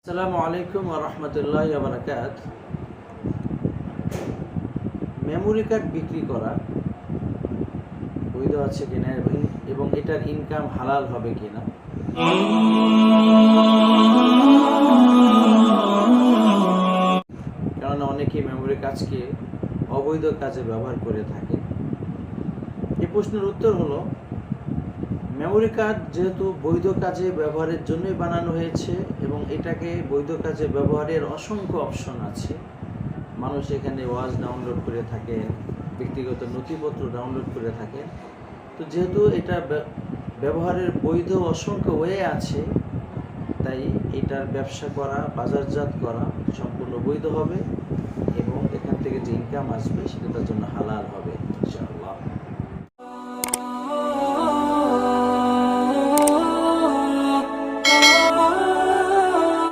আসসালামু আলাইকুম ওয়া রাহমাতুল্লাহি ওয়া বারাকাতুহু। মেমোরি কার্ড বিক্রি করা বৈধ আছে কিনা এবং এটার ইনকাম হালাল হবে কিনা। কারণ অনেকেই মেমোরি কার্ডকে অবৈধ কাজে ব্যবহার করে থাকে। এই প্রশ্নের উত্তর হলো, মেমোরি কার্ড যেহেতু বৈধ কাজে ব্যবহারের জন্যই বানানো হয়েছে এবং এটাকে বৈধ কাজে ব্যবহারের অসংখ্য অপশন আছে। মানুষ এখানে ওয়াজ ডাউনলোড করে থাকে, ব্যক্তিগত নথিপত্র ডাউনলোড করে থাকে। তো যেহেতু এটা ব্যবহারের বৈধ অসংখ্য ওয়ে আছে, তাই এটার ব্যবসা করা, বাজারজাত করা সম্পূর্ণ বৈধ হবে এবং এখান থেকে যে ইনকাম আসবে সেটা তার জন্য হালাল হবে ইনশাআল্লাহ।